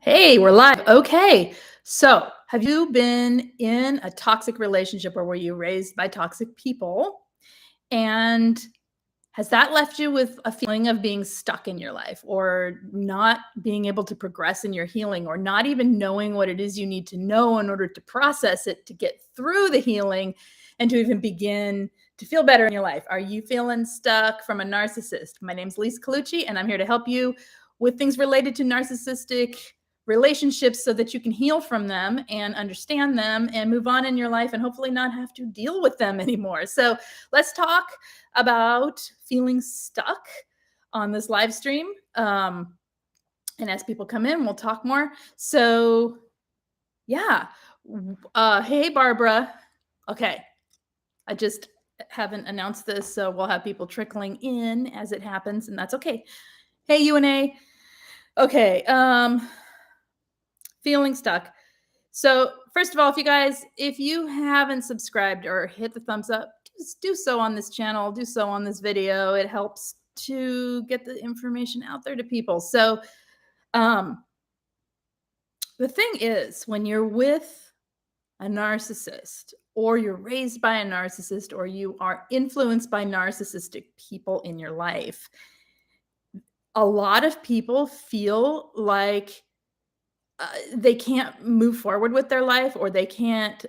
Hey, we're live. Okay. So, have you been in a toxic relationship or were you raised by toxic people? And has that left you with a feeling of being stuck in your life or not being able to progress in your healing or not even knowing what it is you need to know in order to process it to get through the healing and to even begin to feel better in your life? Are you feeling stuck from a narcissist? My name's Lise Colucci, and I'm here to help you with things related to narcissistic relationships so that you can heal from them and understand them and move on in your life and hopefully not have to deal with them anymore. So let's talk about feeling stuck on this live stream. And as people come in, we'll talk more. So yeah. Hey, Barbara. Okay. I just haven't announced this, so we'll have people trickling in as it happens, and that's okay. Hey, UNA. Okay. Feeling stuck. So first of all, if you haven't subscribed or hit the thumbs up, just do so on this channel, do so on this video. It helps to get the information out there to people. So the thing is, when you're with a narcissist or you're raised by a narcissist or you are influenced by narcissistic people in your life, a lot of people feel like they can't move forward with their life, or they can't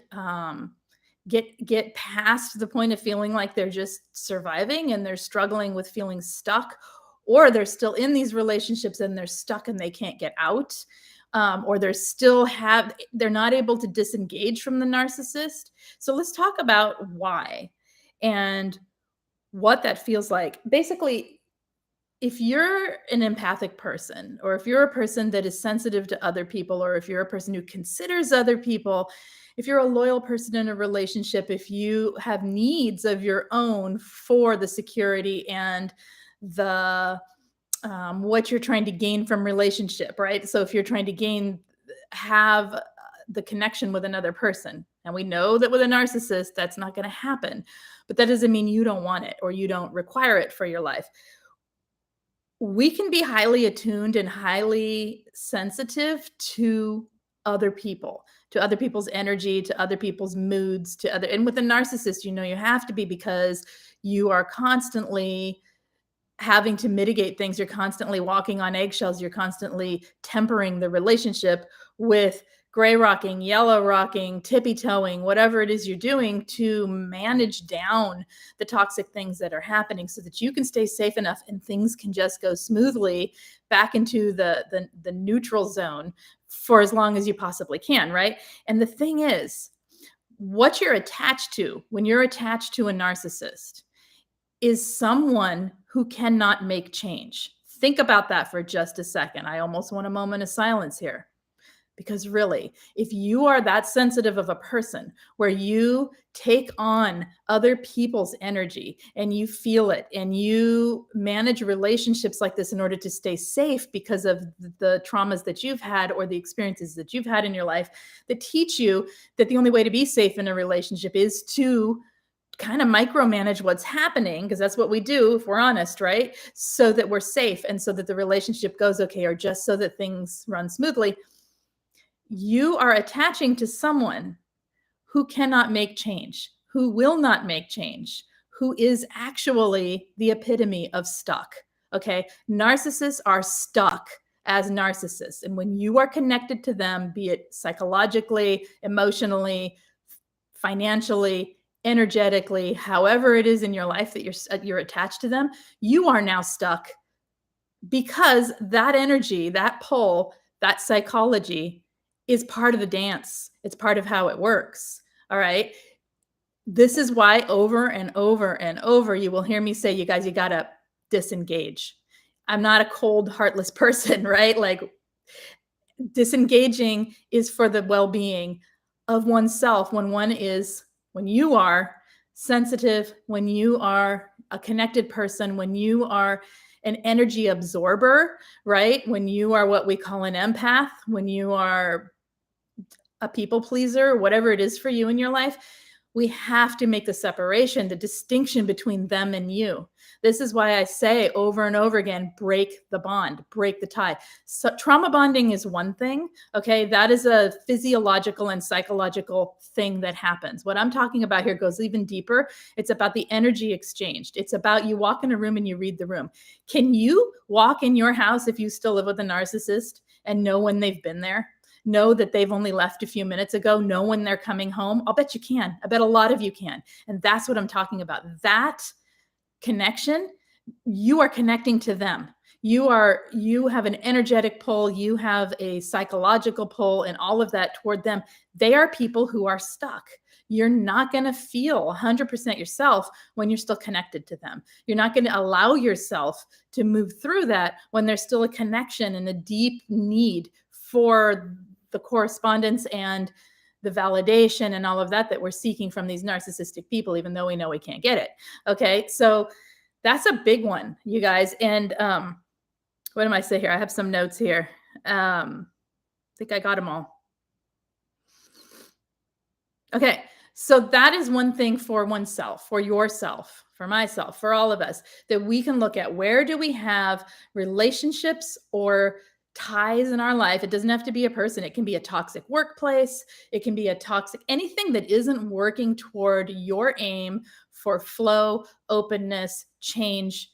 get past the point of feeling like they're just surviving and they're struggling with feeling stuck, or they're still in these relationships and they're stuck and they can't get out, or they're not able to disengage from the narcissist. So let's talk about why and what that feels like. Basically, if you're an empathic person, or if you're a person that is sensitive to other people, or if you're a person who considers other people, if you're a loyal person in a relationship, if you have needs of your own for the security and the what you're trying to gain from relationship, right? So if you're trying to have the connection with another person, and we know that with a narcissist, that's not going to happen, but that doesn't mean you don't want it or you don't require it for your life. We can be highly attuned and highly sensitive to other people, to other people's energy, to other people's moods, and with a narcissist, you have to be, because you are constantly having to mitigate things. You're constantly walking on eggshells. You're constantly tempering the relationship with gray rocking, yellow rocking, tippy toeing, whatever it is you're doing to manage down the toxic things that are happening so that you can stay safe enough and things can just go smoothly back into the neutral zone for as long as you possibly can, right? And the thing is, what you're attached to when you're attached to a narcissist is someone who cannot make change. Think about that for just a second. I almost want a moment of silence here. Because really, if you are that sensitive of a person where you take on other people's energy and you feel it and you manage relationships like this in order to stay safe because of the traumas that you've had or the experiences that you've had in your life that teach you that the only way to be safe in a relationship is to kind of micromanage what's happening, because that's what we do if we're honest, right? So that we're safe and so that the relationship goes okay, or just so that things run smoothly. You are attaching to someone who cannot make change, who will not make change, who is actually the epitome of stuck. Okay. Narcissists are stuck as narcissists. And when you are connected to them, be it psychologically, emotionally, financially, energetically, however it is in your life that you're attached to them, you are now stuck, because that energy, that pull, that psychology is part of the dance. It's part of how it works. All right. This is why over and over and over, you will hear me say, you guys, you got to disengage. I'm not a cold, heartless person, right? Like, disengaging is for the well-being of oneself when you are sensitive, when you are a connected person, when you are an energy absorber, right? When you are what we call an empath, when you are a people pleaser, whatever it is for you in your life, we have to make the separation, the distinction between them and you. This is why I say over and over again, break the bond, break the tie. So trauma bonding is one thing. Okay. That is a physiological and psychological thing that happens. What I'm talking about here goes even deeper. It's about the energy exchanged. It's about you walk in a room and you read the room. Can you walk in your house if you still live with a narcissist and know when they've been there? Know that they've only left a few minutes ago, know when they're coming home? I'll bet you can. I bet a lot of you can. And that's what I'm talking about. That connection, you are connecting to them. You have an energetic pull, you have a psychological pull, and all of that toward them. They are people who are stuck. You're not going to feel 100% yourself when you're still connected to them. You're not going to allow yourself to move through that when there's still a connection and a deep need for the correspondence and the validation and all of that we're seeking from these narcissistic people, even though we know we can't get it. Okay. So that's a big one, you guys. And what am I say here? I have some notes here. I think I got them all. Okay. So that is one thing for oneself, for yourself, for myself, for all of us, that we can look at. Where do we have relationships or ties in our life? It doesn't have to be a person. It can be a toxic workplace. It can be a toxic, anything that isn't working toward your aim for flow, openness, change,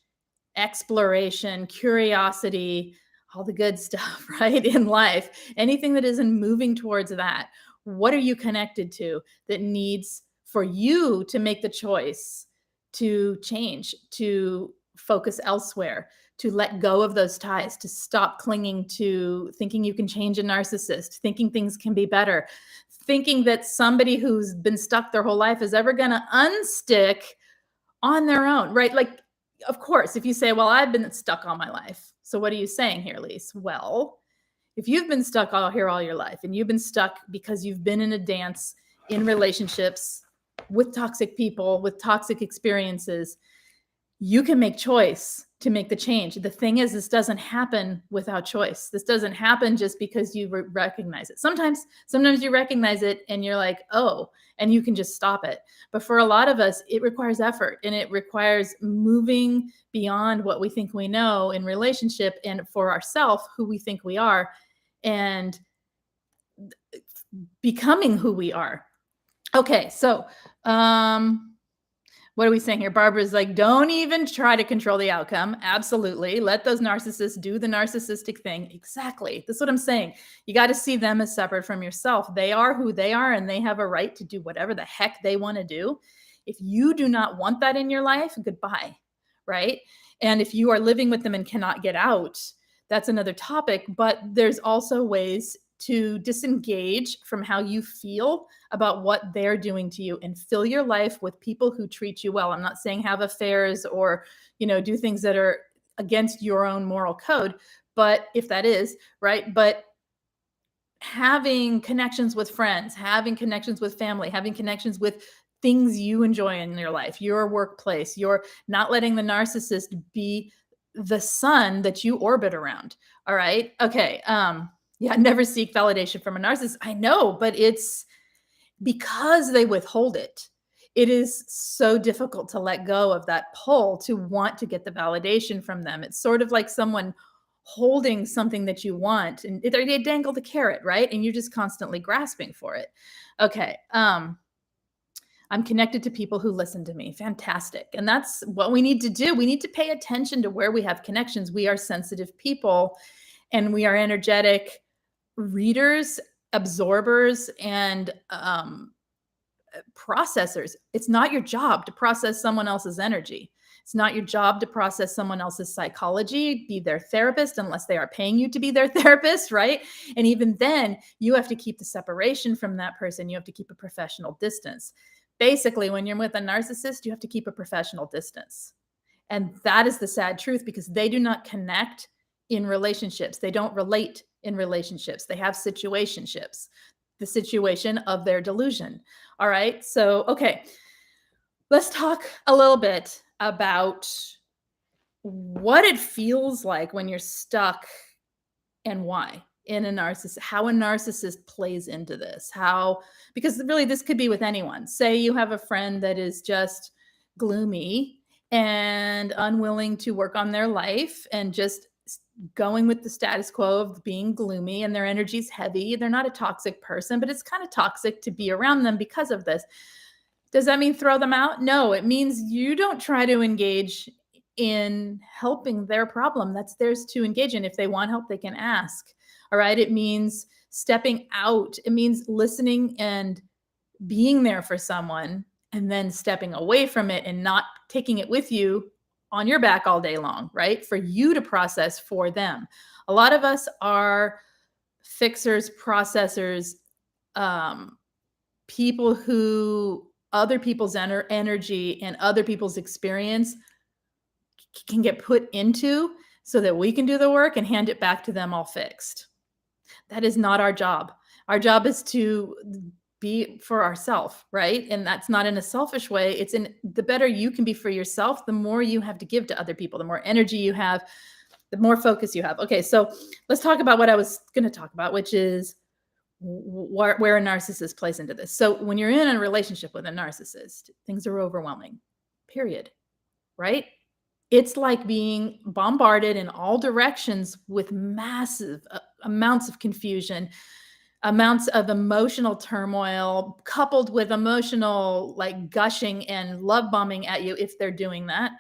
exploration, curiosity, all the good stuff, right? In life, anything that isn't moving towards that. What are you connected to that needs for you to make the choice to change, to focus elsewhere, to let go of those ties, to stop clinging to thinking you can change a narcissist, thinking things can be better, thinking that somebody who's been stuck their whole life is ever going to unstick on their own, right? Like, of course, if you say, well, I've been stuck all my life. So what are you saying here, Lise? Well, if you've been stuck all your life and you've been stuck because you've been in a dance in relationships with toxic people, with toxic experiences, you can make choice to make the change. The thing is, this doesn't happen without choice. This doesn't happen just because you recognize it. Sometimes you recognize it and you're like, oh, and you can just stop it. But for a lot of us, it requires effort and it requires moving beyond what we think we know in relationship and for ourselves, who we think we are, and becoming who we are. Okay, so what are we saying here? Barbara's like, don't even try to control the outcome. Absolutely. Let those narcissists do the narcissistic thing. Exactly. That's what I'm saying. You got to see them as separate from yourself. They are who they are, and they have a right to do whatever the heck they want to do. If you do not want that in your life, goodbye, right? And if you are living with them and cannot get out, that's another topic. But there's also ways to disengage from how you feel about what they're doing to you and fill your life with people who treat you well. I'm not saying have affairs or, do things that are against your own moral code, but if that is, right? But having connections with friends, having connections with family, having connections with things you enjoy in your life, your workplace, you're not letting the narcissist be the sun that you orbit around. All right. Okay. Yeah, never seek validation from a narcissist. I know, but it's because they withhold it. It is so difficult to let go of that pull to want to get the validation from them. It's sort of like someone holding something that you want and they dangle the carrot, right? And you're just constantly grasping for it. Okay. I'm connected to people who listen to me. Fantastic. And that's what we need to do. We need to pay attention to where we have connections. We are sensitive people and we are energetic readers, absorbers, and processors. It's not your job to process someone else's energy. It's not your job to process someone else's psychology, be their therapist, unless they are paying you to be their therapist, right? And even then, you have to keep the separation from that person. You have to keep a professional distance. Basically, when you're with a narcissist, you have to keep a professional distance. And that is the sad truth, because they do not connect in relationships. They don't relate in relationships. They have situationships, the situation of their delusion. All right. So, okay, let's talk a little bit about what it feels like when you're stuck and why in a narcissist, how a narcissist plays into this, because really this could be with anyone. Say you have a friend that is just gloomy and unwilling to work on their life and just going with the status quo of being gloomy, and their energy's heavy. They're not a toxic person, but it's kind of toxic to be around them because of this. Does that mean throw them out? No, it means you don't try to engage in helping their problem. That's theirs to engage in. If they want help, they can ask. All right. It means stepping out. It means listening and being there for someone, and then stepping away from it and not taking it with you on your back all day long, right? For you to process for them. A lot of us are fixers, processors, people who other people's energy and other people's experience can get put into so that we can do the work and hand it back to them all fixed. That is not our job. Our job is to be for ourselves, right? And that's not in a selfish way. It's in the better you can be for yourself, the more you have to give to other people, the more energy you have, the more focus you have. Okay, so let's talk about what I was going to talk about, which is where a narcissist plays into this. So when you're in a relationship with a narcissist, things are overwhelming, period, right? It's like being bombarded in all directions with massive amounts of confusion, amounts of emotional turmoil, coupled with emotional like gushing and love bombing at you if they're doing that.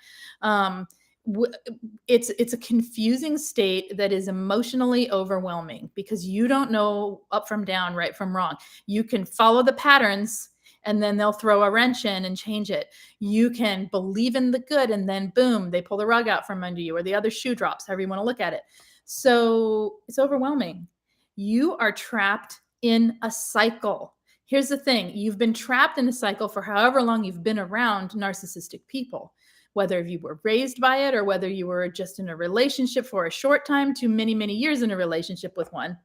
It's a confusing state that is emotionally overwhelming because you don't know up from down, right from wrong. You can follow the patterns and then they'll throw a wrench in and change it. You can believe in the good and then boom, they pull the rug out from under you, or the other shoe drops, however you want to look at it. So it's overwhelming. You are trapped in a cycle. Here's the thing. You've been trapped in a cycle for however long you've been around narcissistic people, whether you were raised by it or whether you were just in a relationship for a short time to many, many years in a relationship with one.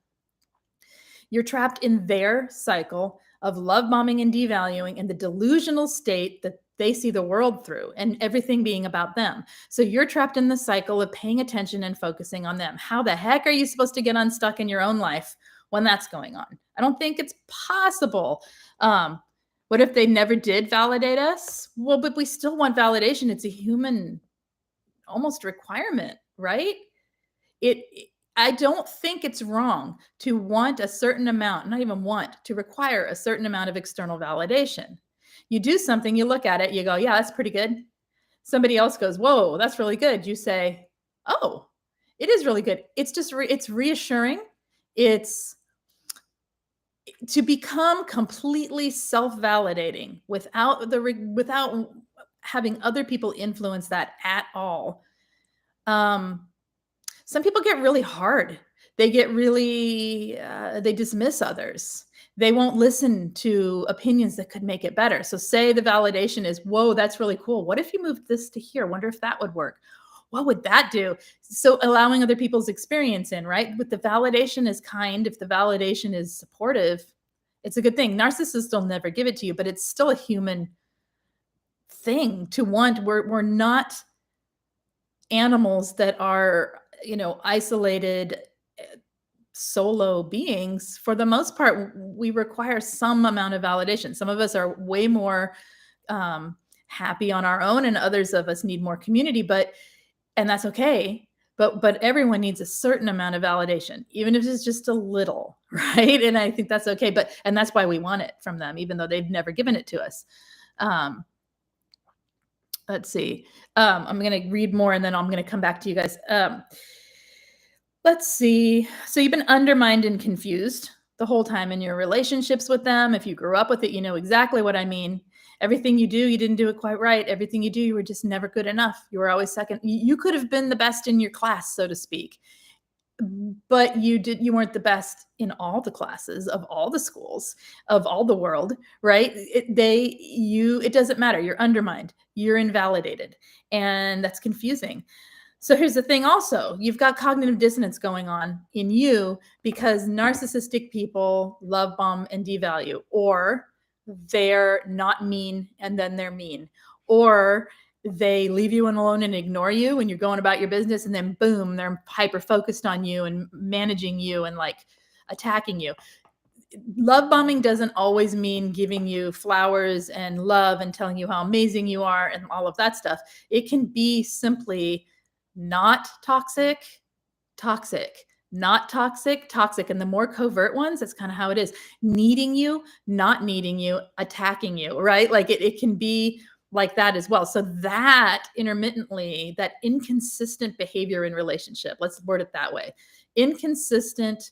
You're trapped in their cycle of love bombing and devaluing and the delusional state that they see the world through and everything being about them. So you're trapped in the cycle of paying attention and focusing on them. How the heck are you supposed to get unstuck in your own life when that's going on? I don't think it's possible. What if they never did validate us? Well, but we still want validation. It's a human almost requirement, right? I don't think it's wrong to want a certain amount, not even want, to require a certain amount of external validation. You do something, you look at it, you go, yeah, that's pretty good. Somebody else goes, whoa, that's really good. You say, oh, it is really good. It's just, it's reassuring. It's to become completely self-validating without having other people influence that at all. Some people get really hard. They get really, they dismiss others. They won't listen to opinions that could make it better. So say the validation is, whoa, that's really cool. What if you moved this to here? Wonder if that would work. What would that do? So allowing other people's experience in, right? With the validation is kind. If the validation is supportive, it's a good thing. Narcissists will never give it to you, but it's still a human thing to want. We're not animals that are, isolated solo beings. For the most part, we require some amount of validation. Some of us are way more happy on our own, and others of us need more community, and that's okay. But everyone needs a certain amount of validation, even if it's just a little, right? And I think that's okay. And that's why we want it from them, even though they've never given it to us. Let's see. I'm going to read more and then I'm going to come back to you guys. Let's see. So you've been undermined and confused the whole time in your relationships with them. If you grew up with it, you know exactly what I mean. Everything you do, you didn't do it quite right. Everything you do, you were just never good enough. You were always second. You could have been the best in your class, so to speak, but you weren't the best in all the classes of all the schools of all the world, right? It doesn't matter. You're undermined. You're invalidated, and that's confusing. So here's the thing also, you've got cognitive dissonance going on in you because narcissistic people love bomb and devalue, or they're not mean and then they're mean, or they leave you alone and ignore you when you're going about your business, and then boom, they're hyper focused on you and managing you and like attacking you. love bombing doesn't always mean giving you flowers and love and telling you how amazing you are and all of that stuff. It can be simply not toxic, toxic, not toxic, toxic. And the more covert ones, that's kind of how it is. Needing you, not needing you, attacking you, right? Like it can be like that as well. So that intermittently, that inconsistent behavior in relationship, let's word it that way. Inconsistent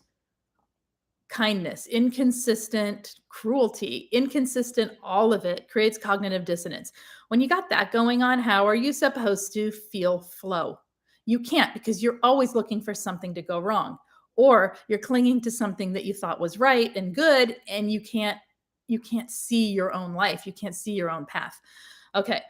kindness, inconsistent cruelty, inconsistent, all of it creates cognitive dissonance. When you got that going on, how are you supposed to feel flow? You can't, because you're always looking for something to go wrong, or you're clinging to something that you thought was right and good, and you can't see your own life. You can't see your own path. Okay.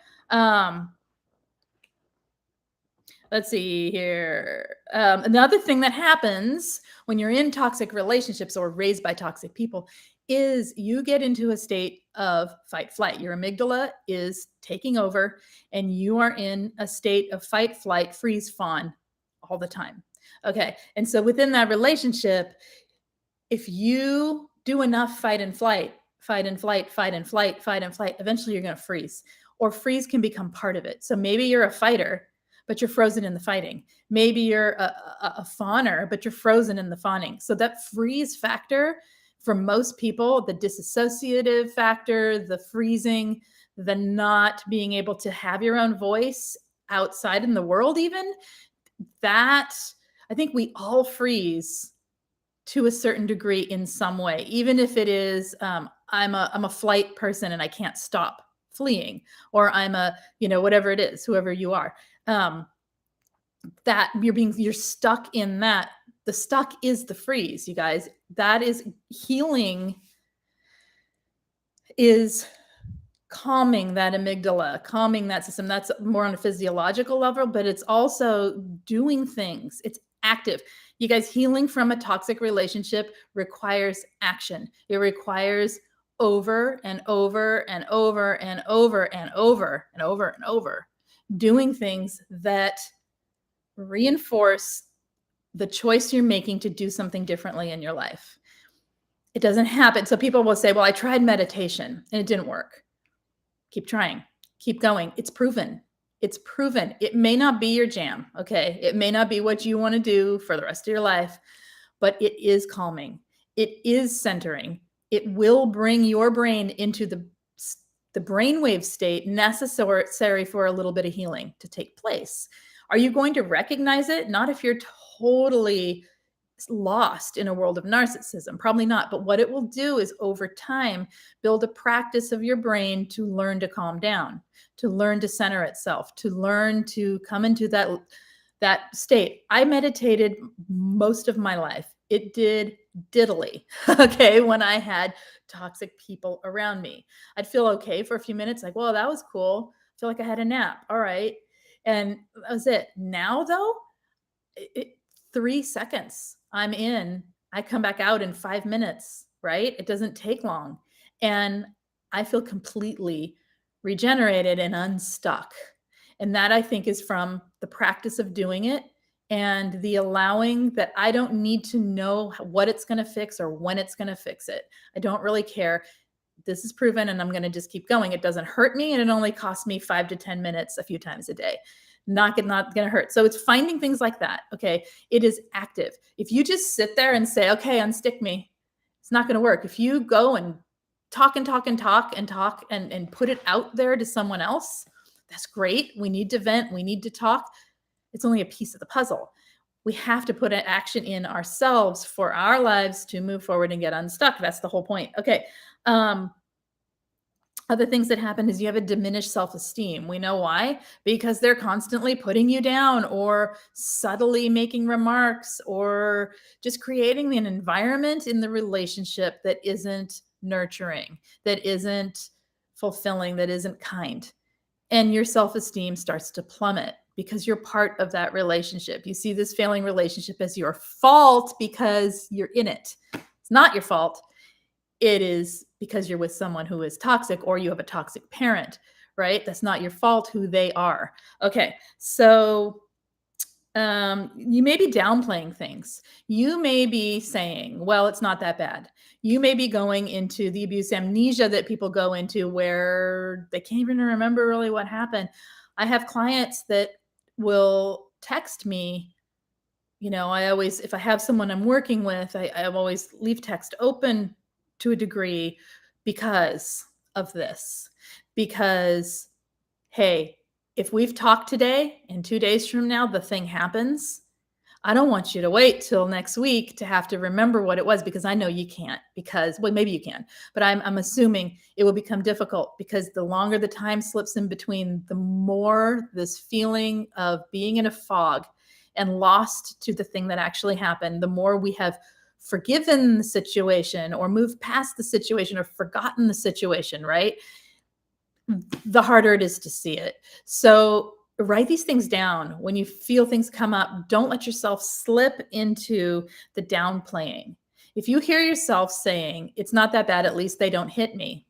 Let's see here. Another thing that happens when you're in toxic relationships or raised by toxic people is you get into a state of fight flight. Your amygdala is taking over and you are in a state of fight, flight, freeze, fawn all the time. Okay. And so within that relationship, if you do enough fight and flight, fight and flight, fight and flight, fight and flight, eventually you're going to freeze, or freeze can become part of it. So maybe you're a fighter, but you're frozen in the fighting. Maybe you're a fawner, but you're frozen in the fawning. So that freeze factor for most people, the dissociative factor, the freezing, the not being able to have your own voice outside in the world even, that I think we all freeze to a certain degree in some way, even if it is, I'm a flight person and I can't stop fleeing, or I'm a, whatever it is, whoever you are. That you're stuck in that. The stuck is the freeze, you guys. That is healing, is calming that amygdala, calming that system. That's more on a physiological level, but it's also doing things. It's active. You guys, healing from a toxic relationship requires action. It requires over and over and over and over and over and over and over doing things that reinforce the choice you're making to do something differently in your life. It doesn't happen. So people will say, well, I tried meditation and it didn't work. Keep trying, keep going. It's proven. It's proven. It may not be your jam. Okay. It may not be what you want to do for the rest of your life, but it is calming. It is centering. It will bring your brain into the brainwave state necessary for a little bit of healing to take place. Are you going to recognize it? Not if you're totally lost in a world of narcissism, probably not. But what it will do is over time, build a practice of your brain to learn to calm down, to learn to center itself, to learn to come into that state. I meditated most of my life. It did diddly, okay, when I had toxic people around me. I'd feel okay for a few minutes, like, well, that was cool. I feel like I had a nap. All right. And that was it. Now, though, 3 seconds, I'm in. I come back out in 5 minutes, right? It doesn't take long. And I feel completely regenerated and unstuck. And that, I think, is from the practice of doing it and the allowing that I don't need to know what it's going to fix or when it's going to fix it. I don't really care. This is proven and I'm going to just keep going. It doesn't hurt me and it only costs me 5 to 10 minutes a few times a day. Not going to hurt. So it's finding things like that. Okay. It is active. If you just sit there and say, okay, unstick me, it's not going to work. If you go and talk and talk and talk and talk and put it out there to someone else, that's great. We need to vent. We need to talk. It's only a piece of the puzzle. We have to put an action in ourselves for our lives to move forward and get unstuck. That's the whole point. Okay. Other things that happen is you have a diminished self-esteem. We know why, because they're constantly putting you down or subtly making remarks or just creating an environment in the relationship that isn't nurturing, that isn't fulfilling, that isn't kind. And your self-esteem starts to plummet because you're part of that relationship. You see this failing relationship as your fault because you're in it. It's not your fault. It is because you're with someone who is toxic or you have a toxic parent, right? That's not your fault who they are. Okay. So You may be downplaying things. You may be saying, well, it's not that bad. You may be going into the abuse amnesia that people go into where they can't even remember really what happened. I have clients that will text me. I always, if I have someone I'm working with, I always leave text open to a degree because of this. Because, hey, if we've talked today and 2 days from now, the thing happens, I don't want you to wait till next week to have to remember what it was, because I know you can't, because, well, maybe you can, but I'm assuming it will become difficult, because the longer the time slips in between, the more this feeling of being in a fog and lost to the thing that actually happened, the more we have forgiven the situation or moved past the situation or forgotten the situation, right? The harder it is to see it. So write these things down. When you feel things come up, don't let yourself slip into the downplaying. If you hear yourself saying, it's not that bad, at least they don't hit me,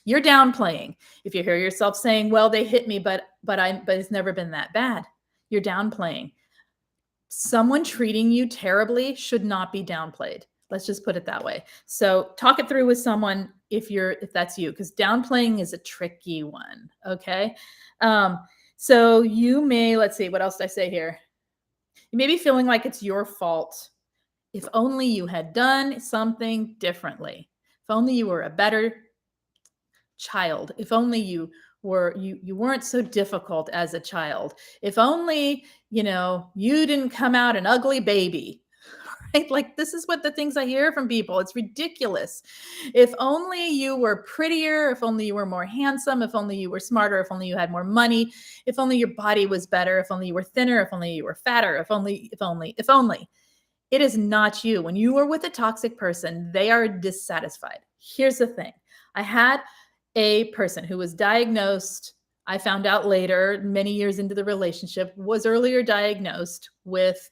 you're downplaying. If you hear yourself saying, well, they hit me, but it's never been that bad, you're downplaying. Someone treating you terribly should not be downplayed. Let's just put it that way. So talk it through with someone if that's you, because downplaying is a tricky one. Okay. So you may, let's see, what else did I say here? You may be feeling like it's your fault. If only you had done something differently. If only you were a better child. If only you weren't so difficult as a child. If only, you didn't come out an ugly baby. Right? Like, this is what the things I hear from people. It's ridiculous. If only you were prettier, if only you were more handsome, if only you were smarter, if only you had more money, if only your body was better, if only you were thinner, if only you were fatter, if only. It is not you. When you are with a toxic person, they are dissatisfied. Here's the thing. I had a person who was diagnosed, I found out later, many years into the relationship, was earlier diagnosed with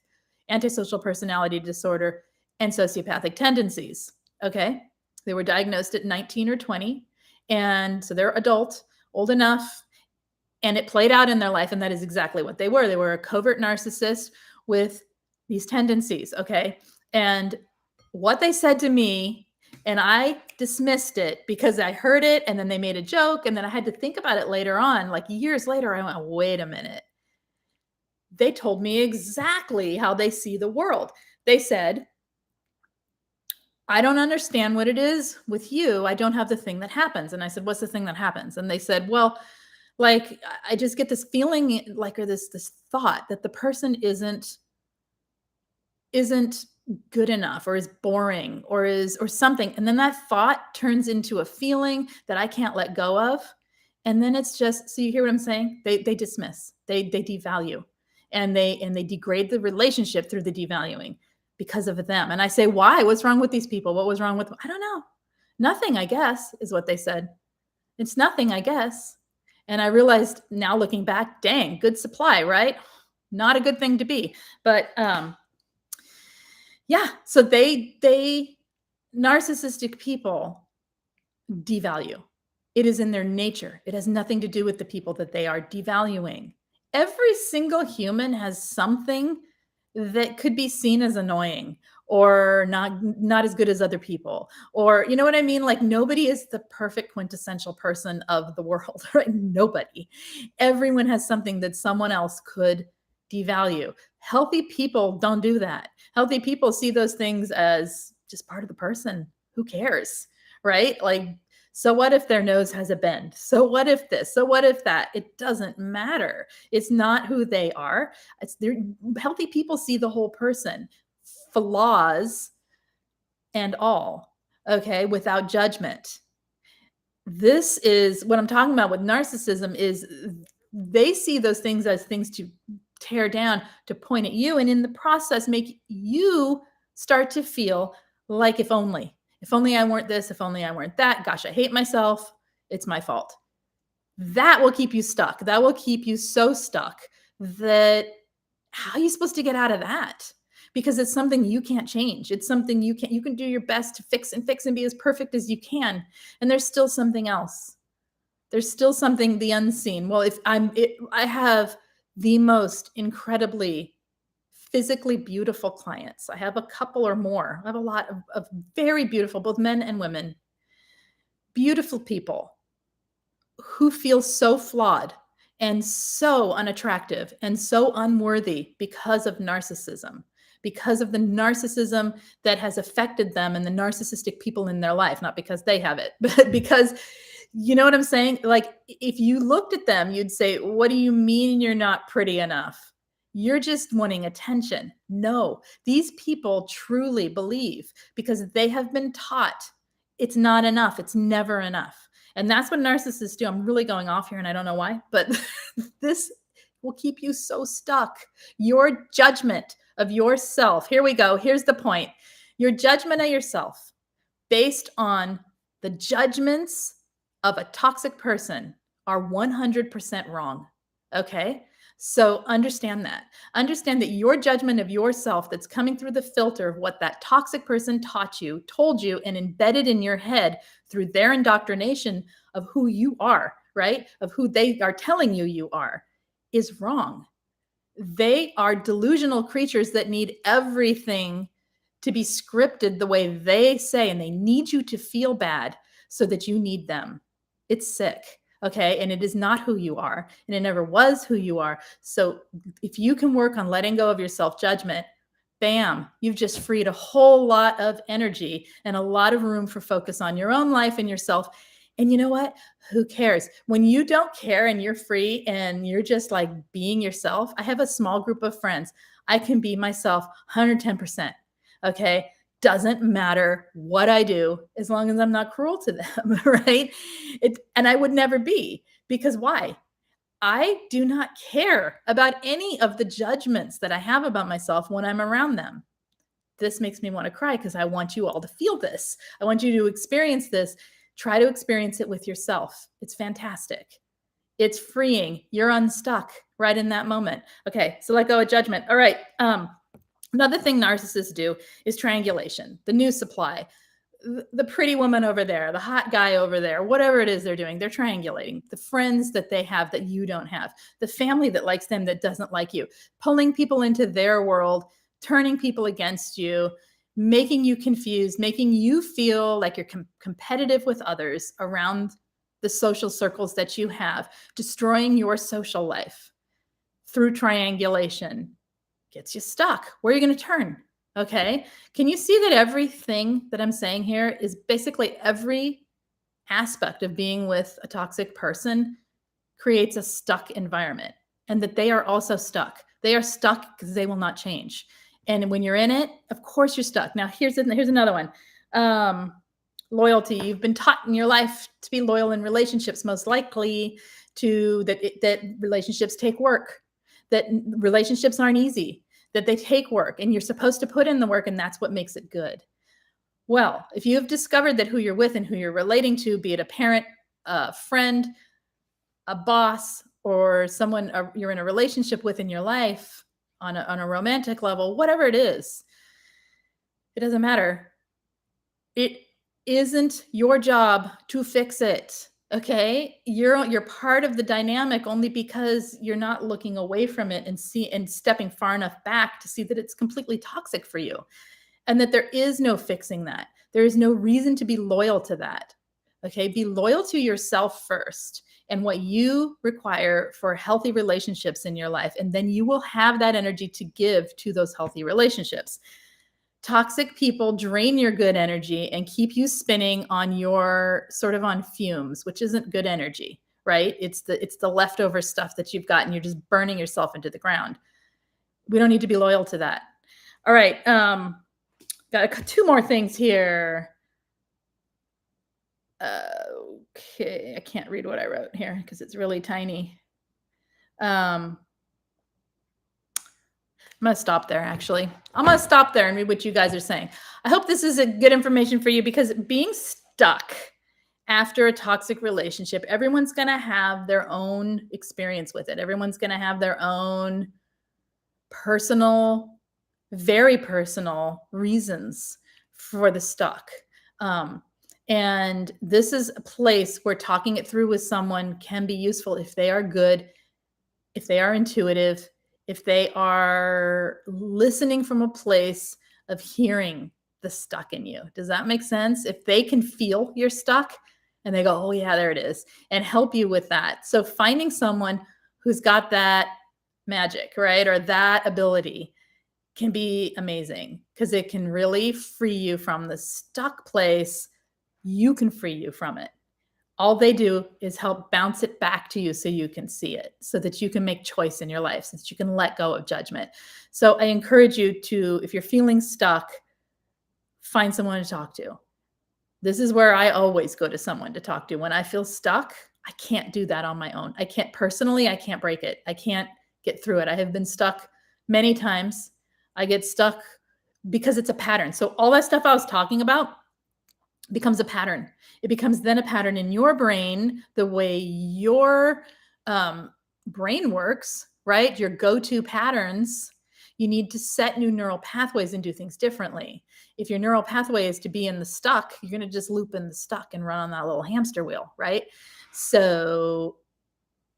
antisocial personality disorder and sociopathic tendencies. Okay. They were diagnosed at 19 or 20. And so they're adult, old enough, and it played out in their life. And that is exactly what they were. They were a covert narcissist with these tendencies. Okay. And what they said to me, and I dismissed it because I heard it and then they made a joke. And then I had to think about it later on, like years later. I went, wait a minute. They told me exactly how they see the world. They said, I don't understand what it is with you. I don't have the thing that happens. And I said, what's the thing that happens? And they said, well, like, I just get this feeling, like, or this thought that the person isn't good enough, or is boring, or something. And then that thought turns into a feeling that I can't let go of. And then it's just, so you hear what I'm saying? They dismiss, they devalue, and they degrade the relationship through the devaluing because of them. And I say, why? What's wrong with these people? What was wrong with them? I don't know. Nothing, I guess, is what they said. It's nothing, I guess. And I realized now, looking back, dang, good supply, right? Not a good thing to be. But yeah, so they narcissistic people devalue. It is in their nature. It has nothing to do with the people that they are devaluing. Every single human has something that could be seen as annoying or not as good as other people, or, you know what I mean? Like, nobody is the perfect quintessential person of the world, right? Nobody. Everyone has something that someone else could devalue. Healthy people don't do that. Healthy people see those things as just part of the person. Who cares, right? Like, so what if their nose has a bend? So what if this? So what if that? It doesn't matter. It's not who they are. Healthy people see the whole person, flaws and all, okay, without judgment. This is what I'm talking about with narcissism, is they see those things as things to tear down, to point at you, and in the process make you start to feel like, if only I weren't this, if only I weren't that, gosh, I hate myself, it's my fault. That will keep you stuck. That will keep you so stuck that how are you supposed to get out of that? Because it's something you can't change. It's something you can do your best to fix and be as perfect as you can. And there's still something else. There's still something, the unseen. Well, I have the most incredibly physically beautiful clients. I have a couple or more. I have a lot of very beautiful, both men and women, beautiful people who feel so flawed and so unattractive and so unworthy because of narcissism, because of the narcissism that has affected them and the narcissistic people in their life, not because they have it, but because, you know what I'm saying? Like, if you looked at them, you'd say, what do you mean you're not pretty enough? You're just wanting attention. No, these people truly believe, because they have been taught it's not enough. It's never enough. And that's what narcissists do. I'm really going off here and I don't know why, but this will keep you so stuck. Your judgment of yourself. Here we go. Here's the point. Your judgment of yourself based on the judgments of a toxic person are 100% wrong. Okay? So understand that. Understand that your judgment of yourself that's coming through the filter of what that toxic person taught you, told you, and embedded in your head through their indoctrination of who you are, right? Of who they are telling you you are, is wrong. They are delusional creatures that need everything to be scripted the way they say, and they need you to feel bad so that you need them. It's sick. Okay. And it is not who you are. And it never was who you are. So if you can work on letting go of your self-judgment, bam, you've just freed a whole lot of energy and a lot of room for focus on your own life and yourself. And you know what? Who cares? When you don't care and you're free and you're just like being yourself, I have a small group of friends. I can be myself 110%. Okay. Doesn't matter what I do as long as I'm not cruel to them, right? And I would never be, because why? I do not care about any of the judgments that I have about myself when I'm around them. This makes me want to cry because I want you all to feel this. I want you to experience this. Try to experience it with yourself. It's fantastic. It's freeing. You're unstuck right in that moment. Okay, so let go of judgment. All right. Another thing narcissists do is triangulation, the new supply, the pretty woman over there, the hot guy over there, whatever it is they're doing, they're triangulating the friends that they have that you don't have, the family that likes them that doesn't like you, pulling people into their world, turning people against you, making you confused, making you feel like you're competitive with others around the social circles that you have, destroying your social life through triangulation. Gets you stuck. Where are you going to turn? Okay. Can you see that everything that I'm saying here is basically every aspect of being with a toxic person creates a stuck environment, and that they are also stuck. They are stuck because they will not change. And when you're in it, of course you're stuck. Now here's another one. Loyalty. You've been taught in your life to be loyal in relationships, most likely that relationships take work, that relationships aren't easy, that they take work, and you're supposed to put in the work, and that's what makes it good. Well, if you have discovered that who you're with and who you're relating to, be it a parent, a friend, a boss, or someone you're in a relationship with in your life on a romantic level, whatever it is, it doesn't matter. It isn't your job to fix it. Okay, you're part of the dynamic only because you're not looking away from it and stepping far enough back to see that it's completely toxic for you, and that there is no fixing that. There is no reason to be loyal to that. Okay, be loyal to yourself first and what you require for healthy relationships in your life, and then you will have that energy to give to those healthy relationships. Toxic people drain your good energy and keep you spinning on your sort of on fumes, which isn't good energy, right? It's the leftover stuff that you've got and you're just burning yourself into the ground. We don't need to be loyal to that. All right. Got two more things here. Okay. I can't read what I wrote here because it's really tiny. I'm going to stop there, actually. I'm going to stop there and read what you guys are saying. I hope this is a good information for you, because being stuck after a toxic relationship, everyone's going to have their own experience with it. Everyone's going to have their own personal, very personal reasons for the stuck. And this is a place where talking it through with someone can be useful if they are good, if they are intuitive, if they are listening from a place of hearing the stuck in you. Does that make sense? If they can feel you're stuck and they go, oh yeah, there it is, and help you with that. So finding someone who's got that magic, right? Or that ability can be amazing because it can really free you from the stuck place. You can free you from it. All they do is help bounce it back to you so you can see it, so that you can make choice in your life, so that you can let go of judgment. So I encourage you to, if you're feeling stuck, find someone to talk to. This is where I always go to someone to talk to. When I feel stuck, I can't do that on my own. I can't personally, I can't break it. I can't get through it. I have been stuck many times. I get stuck because it's a pattern. So all that stuff I was talking about becomes a pattern. It becomes then a pattern in your brain, the way your brain works, right? Your go-to patterns. You need to set new neural pathways and do things differently. If your neural pathway is to be in the stuck, you're going to just loop in the stuck and run on that little hamster wheel, right? So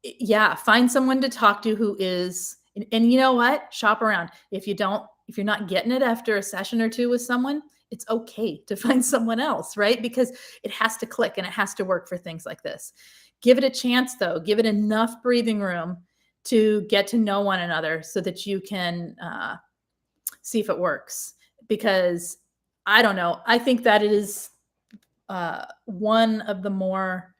yeah, find someone to talk to who is, and you know what? Shop around. If you're not getting it after a session or two with someone, it's okay to find someone else, right? Because it has to click and it has to work for things like this. Give it a chance though. Give it enough breathing room to get to know one another so that you can see if it works. Because I don't know, I think that it is one of the more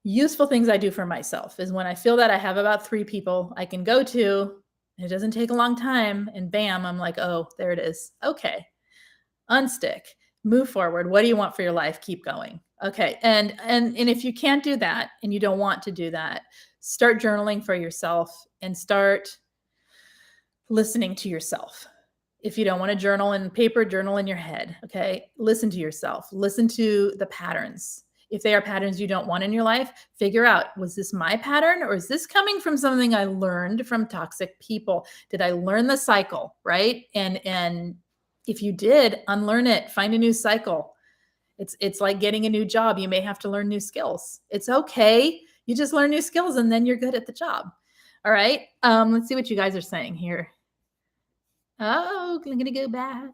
useful things I do for myself is when I feel that I have about 3 people I can go to, and it doesn't take a long time, and bam, I'm like, oh, there it is. Okay. Unstick, move forward. What do you want for your life? Keep going. Okay. And if you can't do that and you don't want to do that, start journaling for yourself and start listening to yourself. If you don't want to journal in paper, journal in your head. Okay. Listen to yourself. Listen to the patterns. If they are patterns you don't want in your life, figure out, was this my pattern or is this coming from something I learned from toxic people? Did I learn the cycle? Right. And if you did, unlearn it, find a new cycle. It's like getting a new job. You may have to learn new skills. It's okay. You just learn new skills and then you're good at the job. All right. Let's see what you guys are saying here. Oh, I'm going to go back.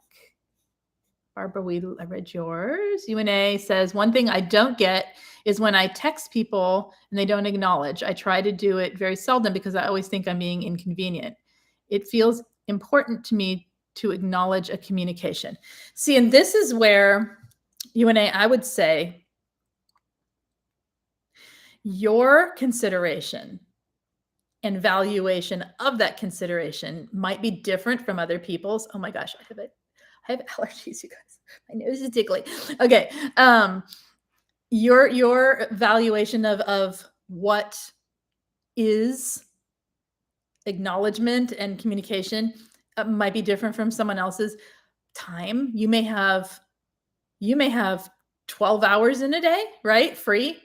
Barbara, I read yours. UNA says, one thing I don't get is when I text people and they don't acknowledge. I try to do it very seldom because I always think I'm being inconvenient. It feels important to me to acknowledge a communication. See, and this is where, UNA, I would say your consideration and valuation of that consideration might be different from other people's. Oh my gosh, I have allergies, you guys. My nose is tickly. Okay. Your valuation of what is acknowledgement and communication might be different from someone else's. Time. You may have 12 hours in a day, right? Free,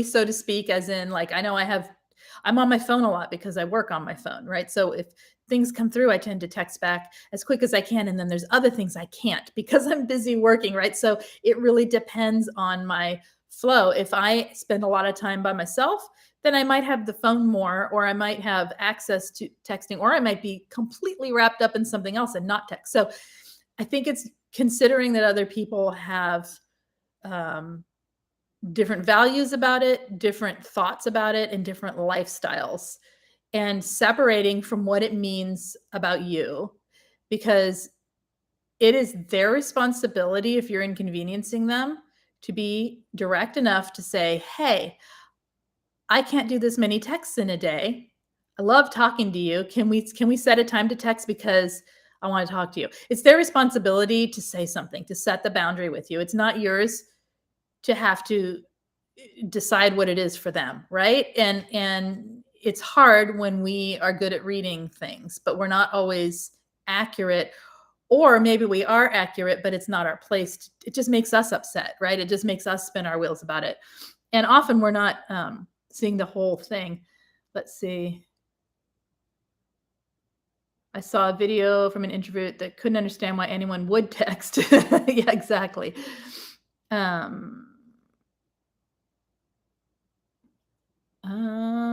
so to speak, as in like, I know I'm on my phone a lot because I work on my phone, right? So if things come through, I tend to text back as quick as I can. And then there's other things I can't because I'm busy working, right? So it really depends on my flow. If I spend a lot of time by myself, then I might have the phone more, or I might have access to texting, or I might be completely wrapped up in something else and not text. So I think it's considering that other people have different values about it, different thoughts about it, and different lifestyles, and separating from what it means about you, because it is their responsibility, if you're inconveniencing them, to be direct enough to say, hey, I can't do this many texts in a day. I love talking to you. Can we set a time to text because I want to talk to you? It's their responsibility to say something, to set the boundary with you. It's not yours to have to decide what it is for them, right? And it's hard when we are good at reading things, but we're not always accurate, or maybe we are accurate, but it's not our place. It just makes us upset, right? It just makes us spin our wheels about it. And often we're not seeing the whole thing. Let's see. I saw a video from an introvert that couldn't understand why anyone would text. Yeah, exactly.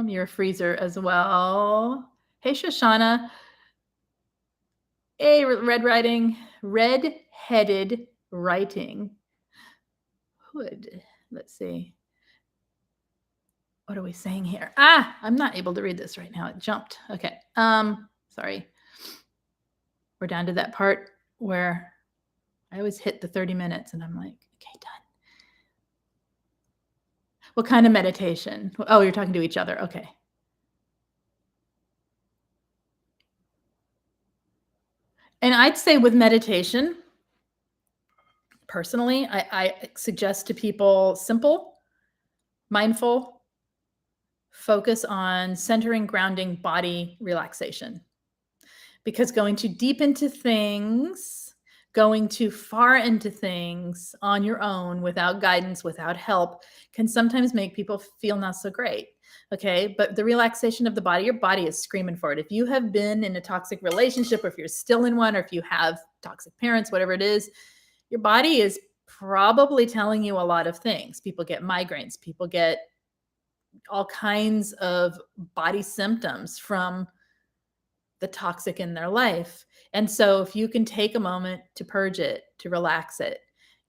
You're a freezer as well. Hey, Shoshana. Hey, red-headed writing. Hood. Let's see. What are we saying here? I'm not able to read this right now. It jumped. Okay. Sorry. We're down to that part where I always hit the 30 minutes and I'm like, okay, done. What kind of meditation? Oh, you're talking to each other. Okay. And I'd say with meditation, personally, I suggest to people simple, mindful, focus on centering, grounding, body relaxation. Because going too deep into things, going too far into things on your own without guidance, without help, can sometimes make people feel not so great. Okay. But the relaxation of the body, your body is screaming for it. If you have been in a toxic relationship, or if you're still in one, or if you have toxic parents, whatever it is, your body is probably telling you a lot of things. People get migraines, people get all kinds of body symptoms from the toxic in their life. And so if you can take a moment to purge it, to relax it,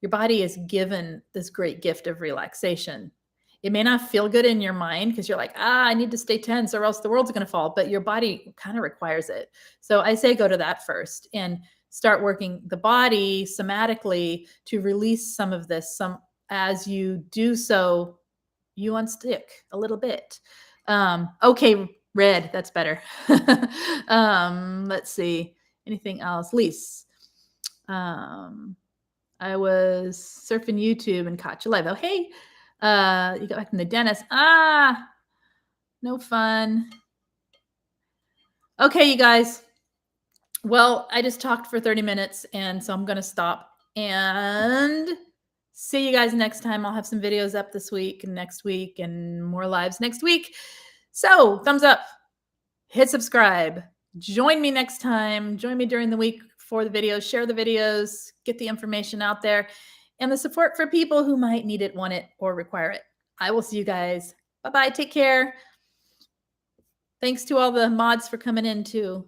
your body is given this great gift of relaxation. It may not feel good in your mind because you're like, I need to stay tense or else the world's going to fall, but your body kind of requires it. So I say go to that first and start working the body somatically to release some of this. As you do so, you unstick a little bit. Okay, red, that's better. Let's see. Anything else? Lise. I was surfing YouTube and caught you live. Oh, hey, you got back from the dentist. No fun. Okay, you guys. Well, I just talked for 30 minutes, and so I'm going to stop and see you guys next time. I'll have some videos up this week and next week and more lives next week. So thumbs up, hit subscribe, join me next time. Join me during the week for the videos, share the videos, get the information out there, and the support for people who might need it, want it, or require it. I will see you guys. Bye-bye. Take care. Thanks to all the mods for coming in too.